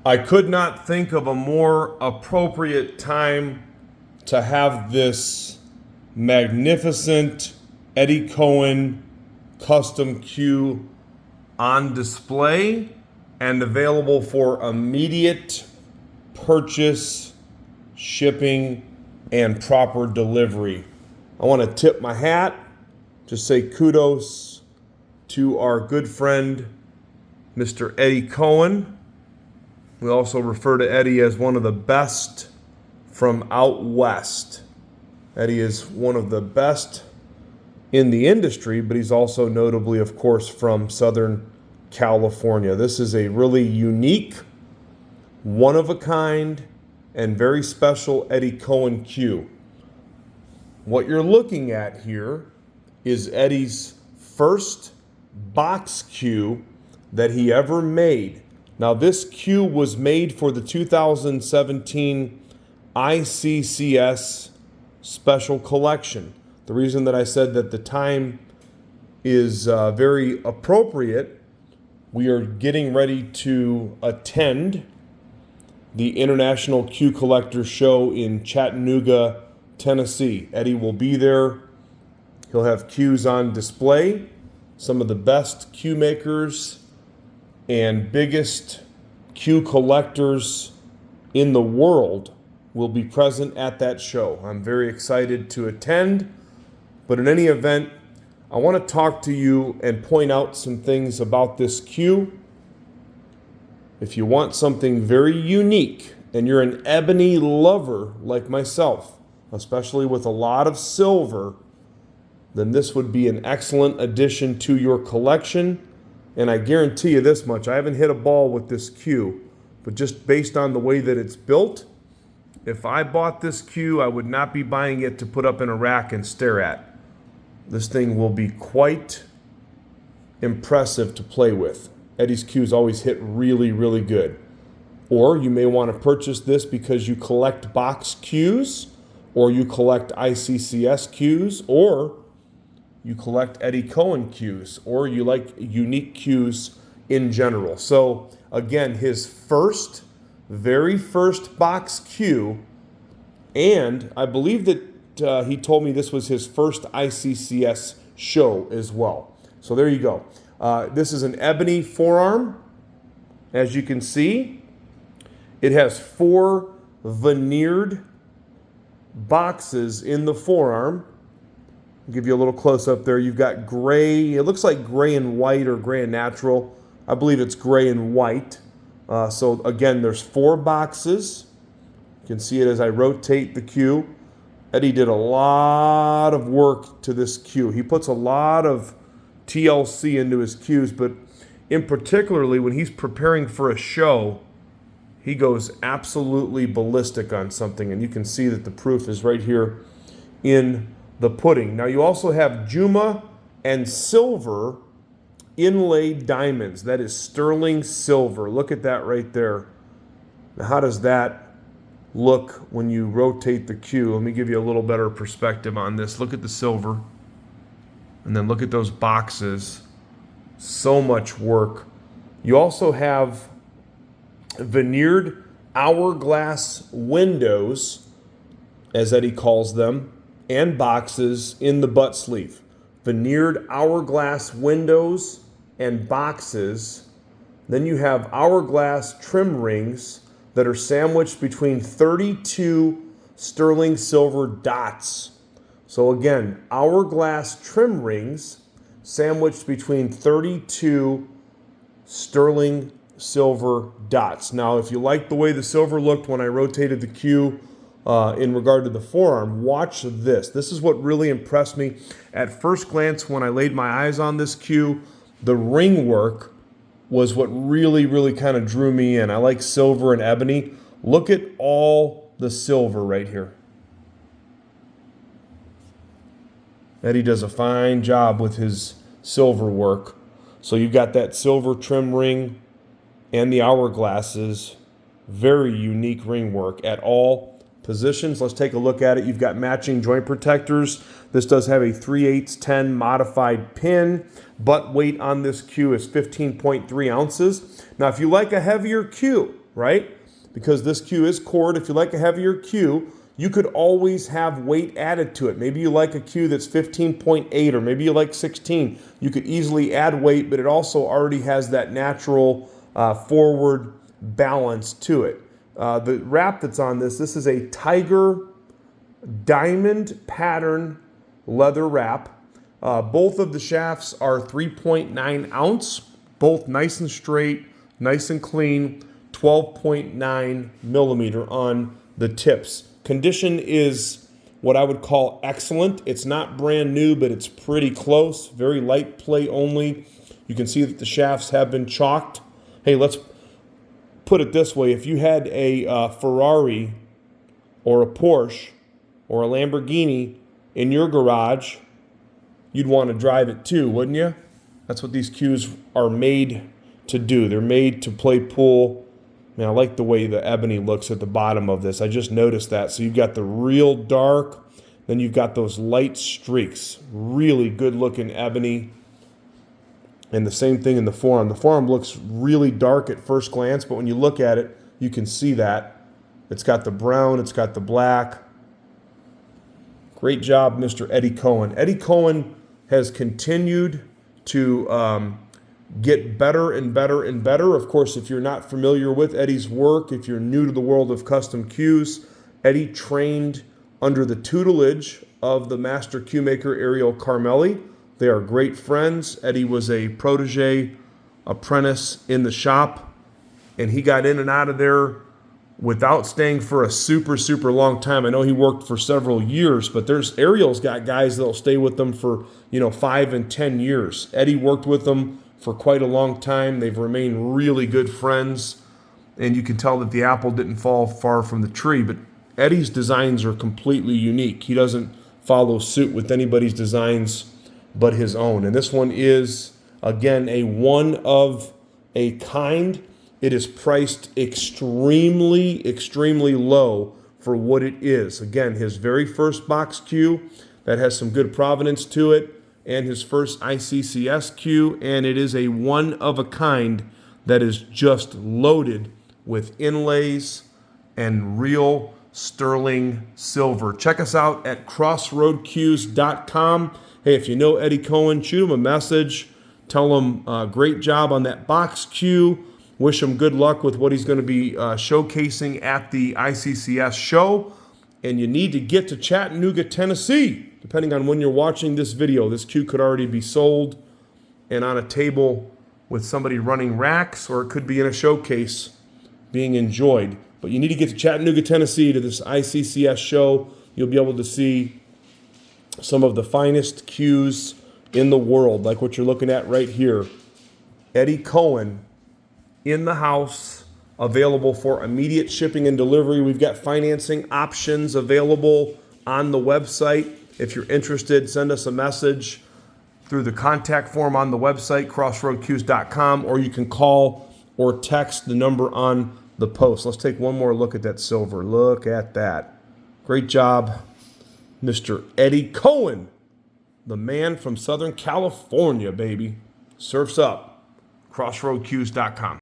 I could not think of a more appropriate time to have this magnificent Eddie Cohen custom cue on display and available for immediate purchase, shipping, and proper delivery. I want to tip my hat, just say kudos to our good friend, Mr. Eddie Cohen. We also refer to Eddie as one of the best from out west. Eddie is one of the best in the industry, but he's also notably, of course, from Southern California. This is a really unique, one-of-a-kind, and very special Eddie Cohen cue. What you're looking at here is Eddie's first box cue that he ever made. Now, this cue was made for the 2017 Iccs Special Collection. The reason that I said that the time is very appropriate, we are getting ready to attend the International Cue Collectors Show in Chattanooga, Tennessee. Eddie will be there. He'll have cues on display. Some of the best cue makers and biggest cue collectors in the world will be present at that show. I'm very excited to attend, but in any event, I want to talk to you and point out some things about this cue. If you want something very unique and you're an ebony lover like myself, especially with a lot of silver, then this would be an excellent addition to your collection. And I guarantee you this much, I haven't hit a ball with this cue, but just based on the way that it's built, if I bought this cue, I would not be buying it to put up in a rack and stare at. This thing will be quite impressive to play with. Eddie's cues always hit really, really good. Or you may want to purchase this because you collect box cues, or you collect Iccs cues, or you collect Eddie Cohen cues, or you like unique cues in general. So again, his very first box cue, and I believe that he told me this was his first Iccs show as well. So there you go. This is an ebony forearm, as you can see. It has 4 veneered boxes in the forearm. I'll give you a little close up there. You've got gray. It looks like gray and white or gray and natural. I believe it's gray and white. So again, there's 4 boxes. You can see it as I rotate the cue. Eddie did a lot of work to this cue. He puts a lot of TLC into his cues, but in particularly when he's preparing for a show, he goes absolutely ballistic on something. And you can see that the proof is right here in the pudding. Now you also have Juma and silver inlaid diamonds. That is sterling silver. Look at that right there. Now how does that look when you rotate the cue? Let me give you a little better perspective on this. Look at the silver. And then look at those boxes. So much work. You also have veneered hourglass windows, as Eddie calls them, and boxes in the butt sleeve. Veneered hourglass windows and boxes. Then you have hourglass trim rings that are sandwiched between 32 sterling silver dots. So again, hourglass trim rings sandwiched between 32 sterling silver dots. Now, if you like the way the silver looked when I rotated the cue in regard to the forearm, watch this. This is what really impressed me at first glance when I laid my eyes on this cue. The ring work was what really, really kind of drew me in. I like silver and ebony. Look at all the silver right here. Eddie does a fine job with his silver work. So you've got that silver trim ring and the hourglasses. Very unique ring work at all positions. Let's take a look at it. You've got matching joint protectors. This does have a 3/8-10 modified pin. Butt weight on this cue is 15.3 ounces. Now, if you like a heavier cue, right? Because this cue is cored. If you like a heavier cue, you could always have weight added to it. Maybe you like a cue that's 15.8 or maybe you like 16. You could easily add weight, but it also already has that natural forward balance to it. The wrap that's on this is a Tiger diamond pattern leather wrap. Both of the shafts are 3.9 ounce, both nice and straight, nice and clean, 12.9 millimeter on the tips. Condition is what I would call excellent. It's not brand new, but it's pretty close. Very light play only. You can see that the shafts have been chalked. Hey, let's put it this way. If you had a Ferrari or a Porsche or a Lamborghini in your garage, you'd want to drive it too, wouldn't you? That's what these cues are made to do. They're made to play pool. Man, I like the way the ebony looks at the bottom of this. I just noticed that. So you've got the real dark, then you've got those light streaks. Really good looking ebony. And the same thing in the forearm. The forearm looks really dark at first glance, but when you look at it, you can see that. It's got the brown, it's got the black. Great job, Mr. Eddie Cohen. Eddie Cohen has continued to get better and better and better. Of course, if you're not familiar with Eddie's work, if you're new to the world of custom cues, Eddie trained under the tutelage of the master cue maker Ariel Carmelli. They are great friends. Eddie was a protege apprentice in the shop, and he got in and out of there without staying for a super, super long time. I know he worked for several years, but Ariel's got guys that'll stay with them for 5 and 10 years. Eddie worked with them for quite a long time. They've remained really good friends, and you can tell that the apple didn't fall far from the tree. But Eddie's designs are completely unique. He doesn't follow suit with anybody's designs but his own. And this one is, again, a one of a kind. It is priced extremely, extremely low for what it is. Again, his very first box cue that has some good provenance to it, and his first Iccs cue, and it is a one of a kind that is just loaded with inlays and real sterling silver. Check us out at crossroadcues.com. Hey, if you know Eddie Cohen, shoot him a message. Tell him great job on that box cue. Wish him good luck with what he's going to be showcasing at the Iccs show. And you need to get to Chattanooga, Tennessee. Depending on when you're watching this video, this cue could already be sold and on a table with somebody running racks, or it could be in a showcase being enjoyed. But you need to get to Chattanooga, Tennessee to this Iccs show. You'll be able to see some of the finest cues in the world, like what you're looking at right here. Eddie Cohen in the house, available for immediate shipping and delivery. We've got financing options available on the website. If you're interested, send us a message through the contact form on the website, crossroadcues.com, or you can call or text the number on the post. Let's take one more look at that silver. Look at that. Great job, Mr. Eddie Cohen, the man from Southern California, baby. Surf's up. crossroadcues.com.